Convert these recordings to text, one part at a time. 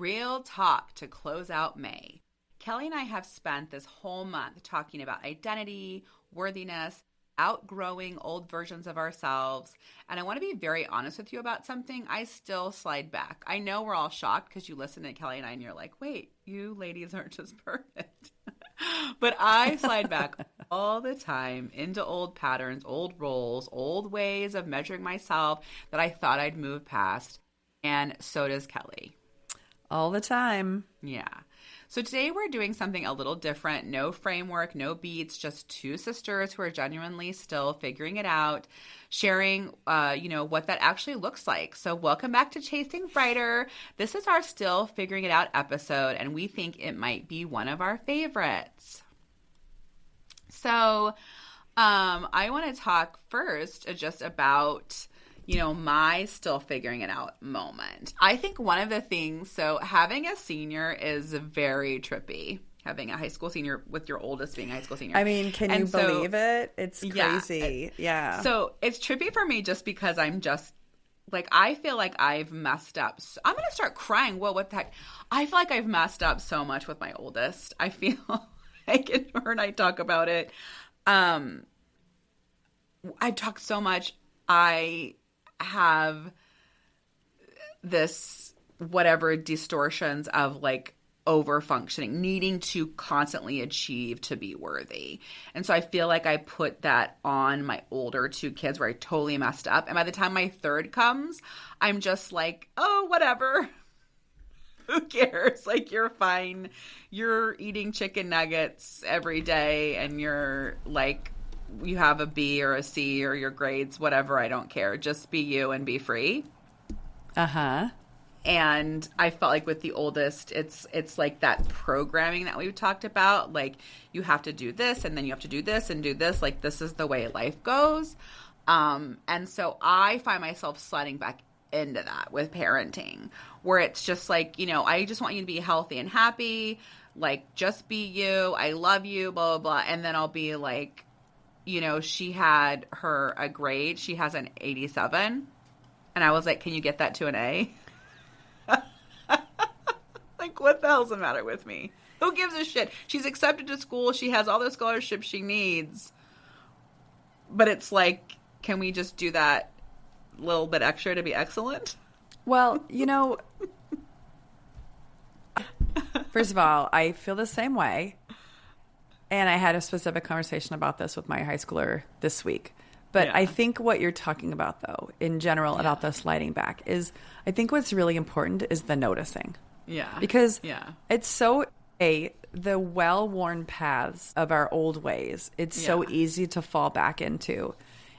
Real talk to close out May. Kelly and I have spent this whole month talking about identity, worthiness, outgrowing old versions of ourselves. And I want to be very honest with you about something. I still slide back. I know we're all shocked because you listen to Kelly and I and you're like, wait, you ladies aren't just perfect. But I slide back all the time into old patterns, old roles, old ways of measuring myself that I thought I'd move past. And so does Kelly. All the time. Yeah. So today we're doing something a little different. No framework, no beats, just two sisters who are genuinely still figuring it out, sharing, what that actually looks like. So welcome back to Chasing Brighter. This is our still figuring it out episode, and we think it might be one of our favorites. So I want to talk first just about my still figuring it out moment. I think one of the things, so having a senior is very trippy. Having a high school senior with your oldest being a high school senior. I mean, can you believe it? It's crazy. Yeah. So it's trippy for me just because I'm just, like, I feel like I've messed up. I'm going to start crying. Whoa, what the heck? I feel like I've messed up so much with my oldest. I feel like, and her and I talk about it. I've talked so much. I have this whatever distortions of like over functioning, needing to constantly achieve to be worthy. And so I feel like I put that on my older two kids where I totally messed up. And by the time my third comes, I'm just like, oh, whatever. Who cares? Like, you're fine. You're eating chicken nuggets every day and you're like, you have a B or a C or your grades, whatever, I don't care. Just be you and be free. Uh-huh. And I felt like with the oldest, it's like that programming that we've talked about. Like, you have to do this and then you have to do this and do this. Like, this is the way life goes. And so I find myself sliding back into that with parenting, where it's just like, I just want you to be healthy and happy. Like, just be you. I love you, blah, blah, blah. And then I'll be like, she had a grade. She has an 87. And I was like, can you get that to an A? Like, what the hell's the matter with me? Who gives a shit? She's accepted to school. She has all the scholarships she needs. But it's like, can we just do that little bit extra to be excellent? Well, first of all, I feel the same way. And I had a specific conversation about this with my high schooler this week. But yeah. I think what you're talking about, though, in general, about the sliding back is, I think what's really important is the noticing. Yeah. Because it's so, the well-worn paths of our old ways, it's so easy to fall back into.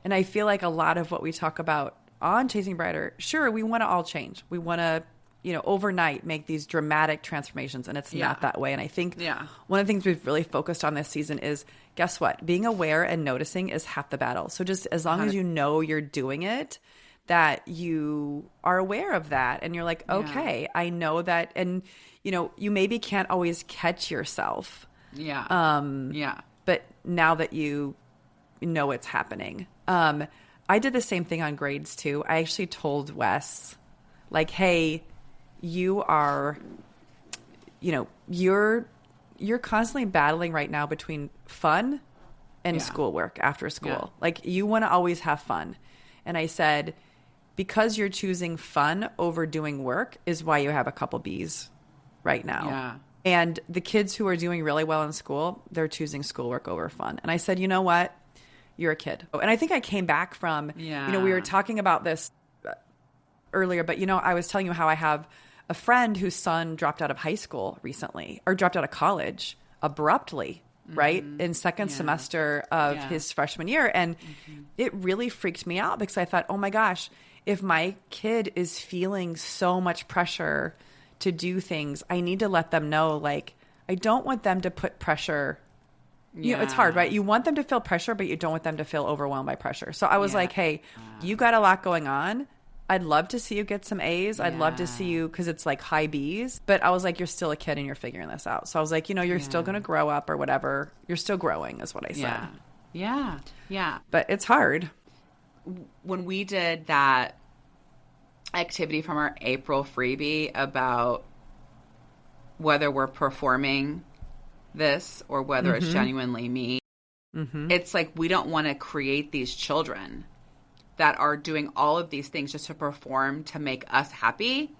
And I feel like a lot of what we talk about on Chasing Brighter, sure, we want to all change. We want to overnight make these dramatic transformations, and it's not that way. And I think one of the things we've really focused on this season is, guess what? Being aware and noticing is half the battle. So just as long as you know you're doing it, that you are aware of that, and you're like, okay, I know that. And, you maybe can't always catch yourself. Yeah. But now that you know it's happening. I did the same thing on grades too. I actually told Wes, like, hey, you are, you're constantly battling right now between fun and schoolwork after school. Yeah. Like, you want to always have fun. And I said, because you're choosing fun over doing work is why you have a couple B's right now. Yeah. And the kids who are doing really well in school, they're choosing schoolwork over fun. And I said, you know what? You're a kid. And I think I came back from, we were talking about this earlier, but, I was telling you how I have a friend whose son dropped out of high school recently, or dropped out of college abruptly, right? In second semester of his freshman year. And it really freaked me out because I thought, oh my gosh, if my kid is feeling so much pressure to do things, I need to let them know, like, I don't want them to put pressure. It's hard, right? You want them to feel pressure, but you don't want them to feel overwhelmed by pressure. So I was like, hey, you got a lot going on. I'd love to see you get some A's. I'd love to see you, because it's like high B's. But I was like, you're still a kid and you're figuring this out. So I was like, you're still going to grow up or whatever. You're still growing is what I said. Yeah. But it's hard. When we did that activity from our April freebie about whether we're performing this or whether it's genuinely me. It's like we don't want to create these children that are doing all of these things just to perform to make us happy,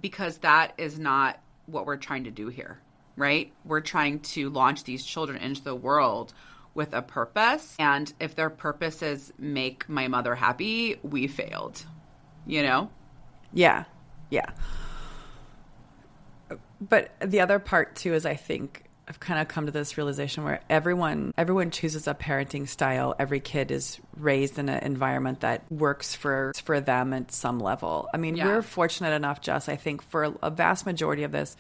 because that is not what we're trying to do here, right? We're trying to launch these children into the world with a purpose. And if their purpose is make my mother happy, we failed, you know? Yeah. Yeah. But the other part too is I think I've kind of come to this realization where everyone chooses a parenting style. Every kid is raised in an environment that works for them at some level. I mean, we're fortunate enough, Jess, I think for a vast majority of this,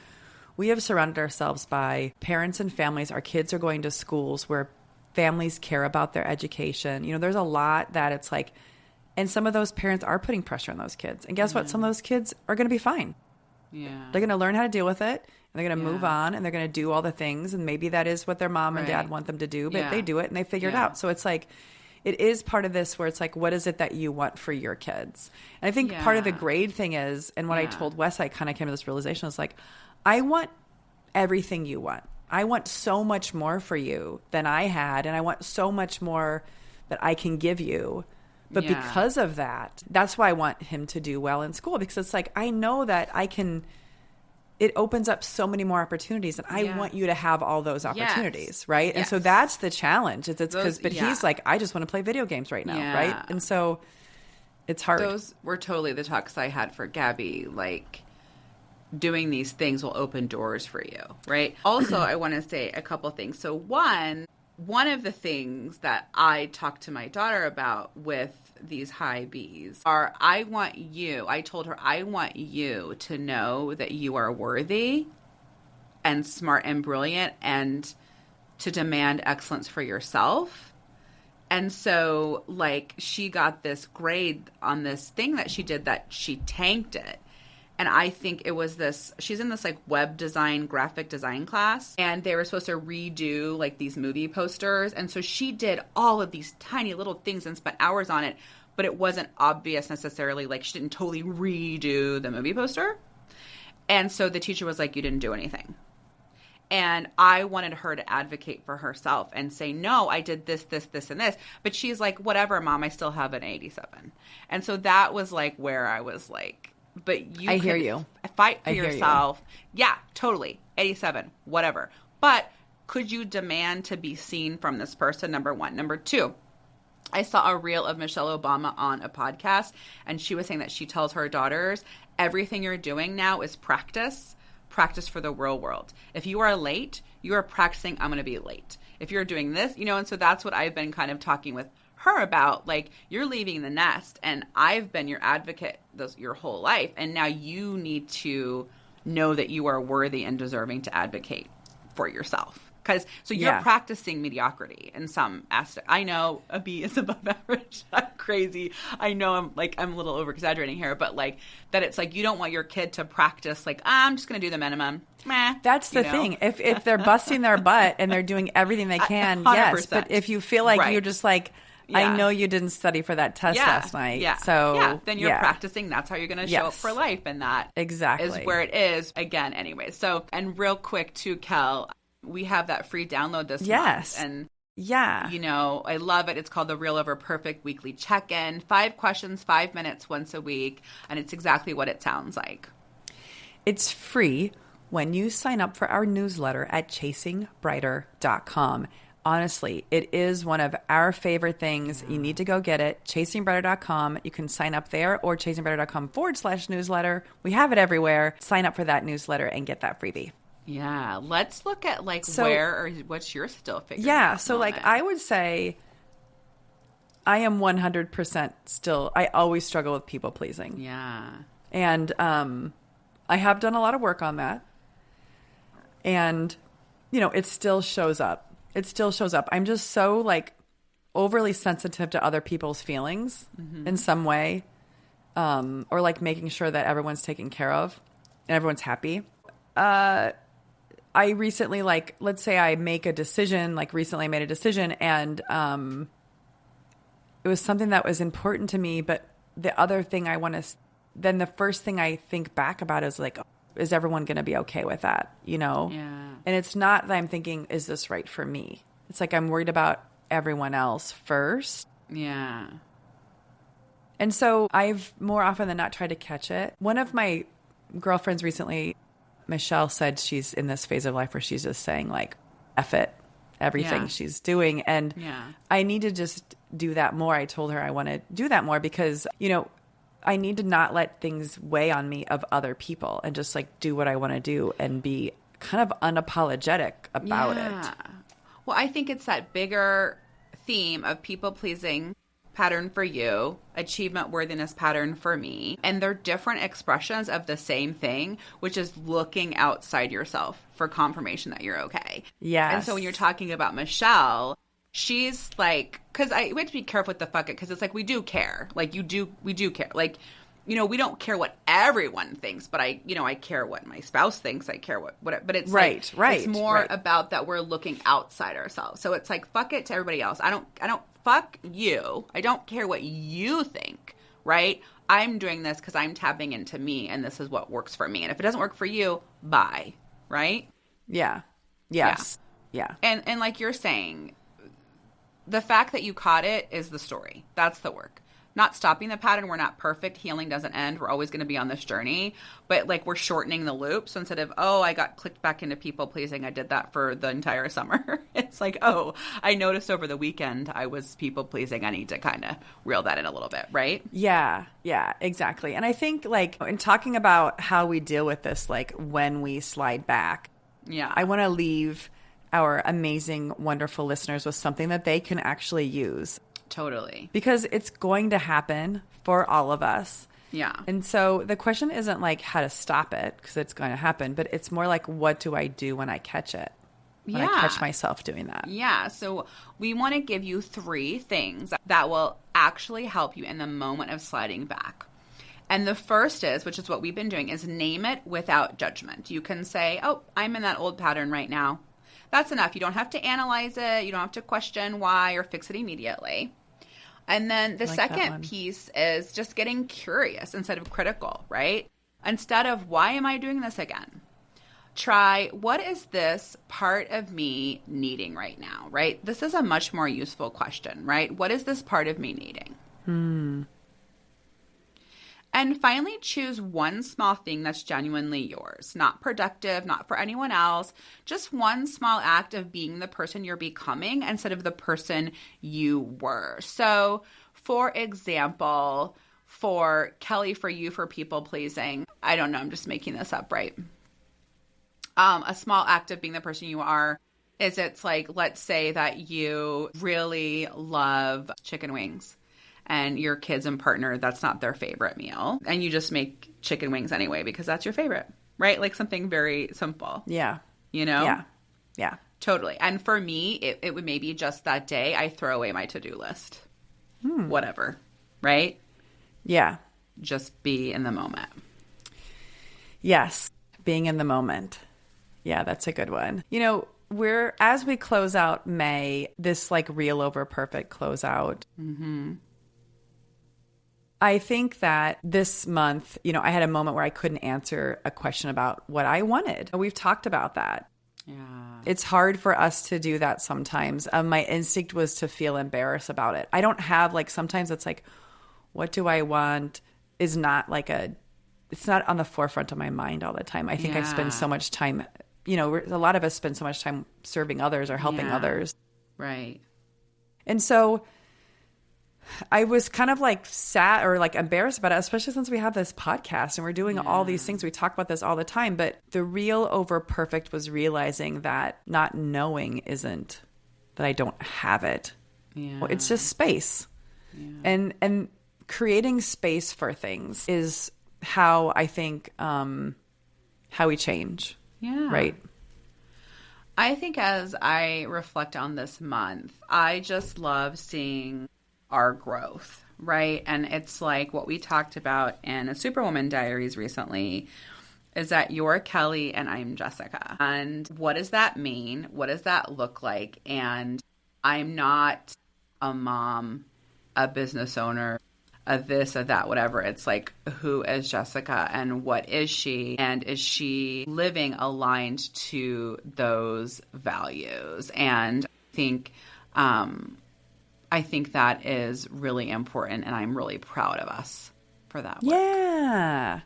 we have surrounded ourselves by parents and families. Our kids are going to schools where families care about their education. You know, there's a lot that it's like, and some of those parents are putting pressure on those kids. And guess what? Some of those kids are going to be fine. Yeah. They're going to learn how to deal with it. And they're going to move on, and they're going to do all the things. And maybe that is what their mom and dad want them to do, but they do it and they figure it out. So it's like, it is part of this where it's like, what is it that you want for your kids? And I think part of the grade thing is, and what I told Wes, I kind of came to this realization, is like, I want everything you want. I want so much more for you than I had. And I want so much more that I can give you. But because of that, that's why I want him to do well in school, because it's like, I know that I can... It opens up so many more opportunities, and I want you to have all those opportunities, right? And so that's the challenge. He's like, I just want to play video games right now, right? And so it's hard. Those were totally the talks I had for Gabby. Like, doing these things will open doors for you, right? Also, I want to say a couple things. So one of the things that I talked to my daughter about with these high Bs are, I told her, I want you to know that you are worthy and smart and brilliant, and to demand excellence for yourself. And so, like, she got this grade on this thing that she did that she tanked it. And I think it was she's in this like web design, graphic design class, and they were supposed to redo like these movie posters. And so she did all of these tiny little things and spent hours on it, but it wasn't obvious necessarily. Like, she didn't totally redo the movie poster. And so the teacher was like, you didn't do anything. And I wanted her to advocate for herself and say, no, I did this, this, this, and this. But she's like, whatever, Mom, I still have an 87. And so that was like where I was like, but you hear you. Fight for yourself. Yeah, totally. 87, whatever. But could you demand to be seen from this person? Number one. Number two, I saw a reel of Michelle Obama on a podcast, and she was saying that she tells her daughters, everything you're doing now is practice for the real world. If you are late, you are practicing, I'm going to be late. If you're doing this, and so that's what I've been kind of talking with her about. Like, you're leaving the nest, and I've been your advocate your whole life, and now you need to know that you are worthy and deserving to advocate for yourself. So you're practicing mediocrity in some aspect. I know a B is above average. I'm crazy. I know I'm a little over exaggerating here, but like that it's like you don't want your kid to practice like, I'm just going to do the minimum. Meh. That's the thing. If they're busting their butt and they're doing everything they can, 100%. Yes. But if you feel like you're just like, I know you didn't study for that test last night. Yeah. So then you're practicing. That's how you're going to show up for life. And that exactly is where it is again anyway. So, and real quick too, Kel, we have that free download this month. And I love it. It's called the Real Over Perfect Weekly Check-In. 5 questions, 5 minutes once a week. And it's exactly what it sounds like. It's free when you sign up for our newsletter at chasingbrighter.com. Honestly, it is one of our favorite things. You need to go get it. Chasingbrighter.com. You can sign up there, or chasingbrighter.com/newsletter. We have it everywhere. Sign up for that newsletter and get that freebie. Yeah. Let's look at where or what's your still figuring out so moment. I would say I am 100% still, I always struggle with people pleasing. Yeah. And I have done a lot of work on that. And, it still shows up. I'm just so overly sensitive to other people's feelings in some way, or making sure that everyone's taken care of and everyone's happy. I recently, let's say I make a decision, recently I made a decision, and it was something that was important to me, but the other thing then the first thing I think back about is is everyone going to be okay with that? You know? Yeah. And it's not that I'm thinking, is this right for me? It's like I'm worried about everyone else first. Yeah. And so I've more often than not tried to catch it. One of my girlfriends recently, Michelle, said she's in this phase of life where she's just saying like, F it, everything she's doing. And I need to just do that more. I told her I want to do that more because, you know, I need to not let things weigh on me of other people and just like do what I want to do and be kind of unapologetic about it. Well, I think it's that bigger theme of people pleasing pattern for you, achievement worthiness pattern for me. And they're different expressions of the same thing, which is looking outside yourself for confirmation that you're okay. Yes. And so when you're talking about Michelle, she's like, because we have to be careful with the fuck it, because it's like we do care. Like we do care. Like, you know, we don't care what everyone thinks, but I care what my spouse thinks. I care what but it's right. It's more about that we're looking outside ourselves. So it's like, fuck it to everybody else. I don't fuck you. I don't care what you think, right? I'm doing this because I'm tapping into me and this is what works for me. And if it doesn't work for you, bye, right? Yeah. Yes. Yeah. And like you're saying, the fact that you caught it is the story. That's the work. Not stopping the pattern. We're not perfect. Healing doesn't end. We're always going to be on this journey. But like we're shortening the loop. So instead of, oh, I got clicked back into people pleasing, I did that for the entire summer. It's like, oh, I noticed over the weekend I was people pleasing. I need to kind of reel that in a little bit, right? Yeah. Yeah, exactly. And I think like in talking about how we deal with this, like when we slide back, I want to leave our amazing, wonderful listeners with something that they can actually use. Totally. Because it's going to happen for all of us. Yeah. And so the question isn't like how to stop it because it's going to happen, but it's more like what do I do when I catch it? When I catch myself doing that. Yeah. So we want to give you 3 things that will actually help you in the moment of sliding back. And the first is, which is what we've been doing, is name it without judgment. You can say, oh, I'm in that old pattern right now. That's enough. You don't have to analyze it. You don't have to question why or fix it immediately. And then the second piece is just getting curious instead of critical, right? Instead of, why am I doing this again? Try, what is this part of me needing right now, right? This is a much more useful question, right? What is this part of me needing? And finally, choose one small thing that's genuinely yours, not productive, not for anyone else, just one small act of being the person you're becoming instead of the person you were. So, for example, for Kelly, for you, for people pleasing, I don't know, I'm just making this up, right? A small act of being the person you are is it's like, let's say that you really love chicken wings. And your kids and partner, that's not their favorite meal. And you just make chicken wings anyway because that's your favorite, right? Like something very simple. Yeah. You know? Yeah. Yeah. Totally. And for me, it would maybe just that day I throw away my to-do list. Whatever. Right? Yeah. Just be in the moment. Yes. Being in the moment. Yeah, that's a good one. You know, as we close out May, this like real over perfect closeout. I think that this month, you know, I had a moment where I couldn't answer a question about what I wanted. We've talked about that. Yeah. It's hard for us to do that sometimes. My instinct was to feel embarrassed about it. I don't have like, sometimes it's like, what do I want is not like it's not on the forefront of my mind all the time. I think I spend so much time, you know, a lot of us spend so much time serving others or helping others. Right. And so I was kind of like sad or like embarrassed about it, especially since we have this podcast and we're doing all these things. We talk about this all the time. But the real over perfect was realizing that not knowing isn't that I don't have it. Yeah. Well, it's just space. Yeah. And creating space for things is how I think how we change. Yeah. Right. I think as I reflect on this month, I just love seeing our growth, right? And it's like what we talked about in a Superwoman Diaries recently is that you're Kelly and I'm Jessica. And what does that mean? What does that look like? And I'm not a mom, a business owner, a this, a that, whatever. It's like, who is Jessica and what is she? And is she living aligned to those values? And I think that is really important, and I'm really proud of us for that work. Yeah.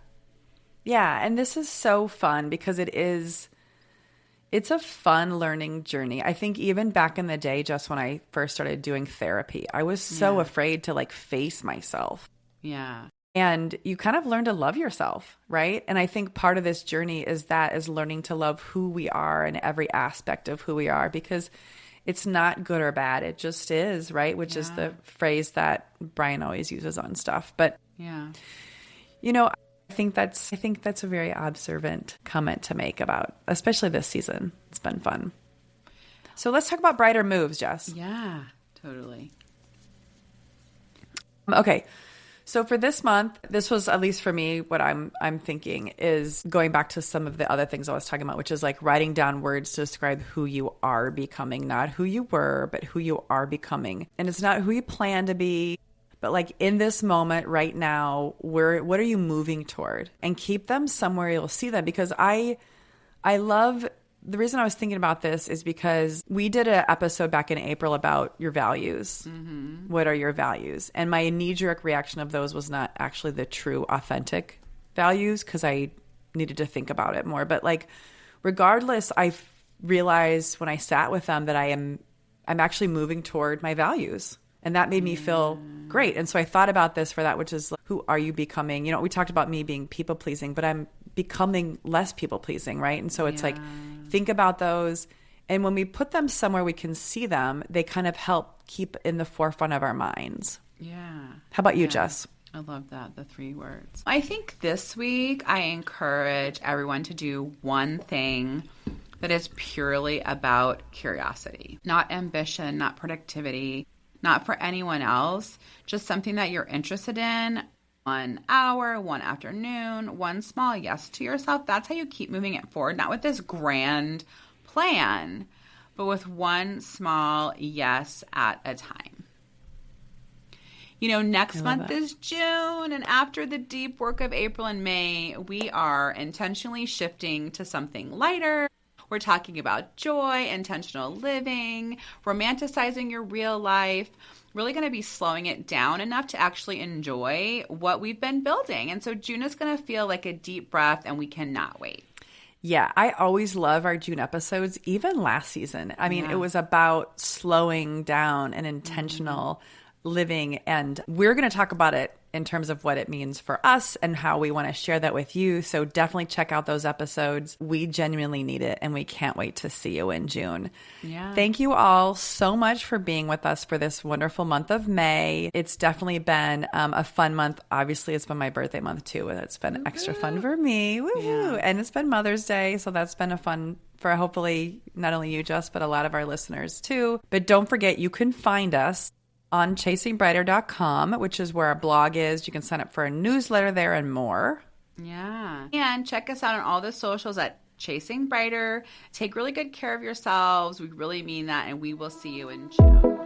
Yeah, and this is so fun because it's a fun learning journey. I think even back in the day, just when I first started doing therapy, I was so afraid to like face myself. Yeah. And you kind of learn to love yourself, right? And I think part of this journey is learning to love who we are and every aspect of who we are, because it's not good or bad. It just is, right? Which is the phrase that Brian always uses on stuff. But, you know, I think that's a very observant comment to make about, especially this season. It's been fun. So let's talk about brighter moves, Jess. Yeah, totally. Okay. So for this month, this was, at least for me, what I'm thinking is going back to some of the other things I was talking about, which is like writing down words to describe who you are becoming, not who you were, but who you are becoming. And it's not who you plan to be, but like in this moment right now, what are you moving toward? And keep them somewhere you'll see them, because I love. The reason I was thinking about this is because we did an episode back in April about your values. Mm-hmm. What are your values? And my knee-jerk reaction of those was not actually the true, authentic values, because I needed to think about it more. But like, regardless, I realized when I sat with them that I'm actually moving toward my values. And that made me feel great. And so I thought about this for that, which is, who are you becoming? You know, we talked about me being people-pleasing, but I'm becoming less people-pleasing, right? And so it's like, think about those. And when we put them somewhere we can see them, they kind of help keep in the forefront of our minds. Yeah. How about you, Jess? I love that, the 3 words. I think this week I encourage everyone to do one thing that is purely about curiosity, not ambition, not productivity, not for anyone else, just something that you're interested in. 1 hour, 1 afternoon, 1 small yes to yourself. That's how you keep moving it forward, not with this grand plan, but with 1 small yes at a time. You know, next month is June, and after the deep work of April and May, we are intentionally shifting to something lighter. We're talking about joy, intentional living, romanticizing your real life, really going to be slowing it down enough to actually enjoy what we've been building. And so June is going to feel like a deep breath, and we cannot wait. Yeah, I always love our June episodes, even last season. I mean, it was about slowing down and intentional living, and we're going to talk about it in terms of what it means for us and how we want to share that with you. So definitely check out those episodes. We genuinely need it, and we can't wait to see you in June. Yeah. Thank you all so much for being with us for this wonderful month of May. It's definitely been a fun month. Obviously, it's been my birthday month too, and it's been extra fun for me. Woo-hoo. Yeah. And it's been Mother's Day, so that's been a fun for hopefully not only you, Jess, but a lot of our listeners too. But don't forget, you can find us on chasingbrighter.com, which is where our blog is. You can sign up for a newsletter there and more. Yeah. And check us out on all the socials at Chasing Brighter. Take really good care of yourselves. We really mean that, and we will see you in June.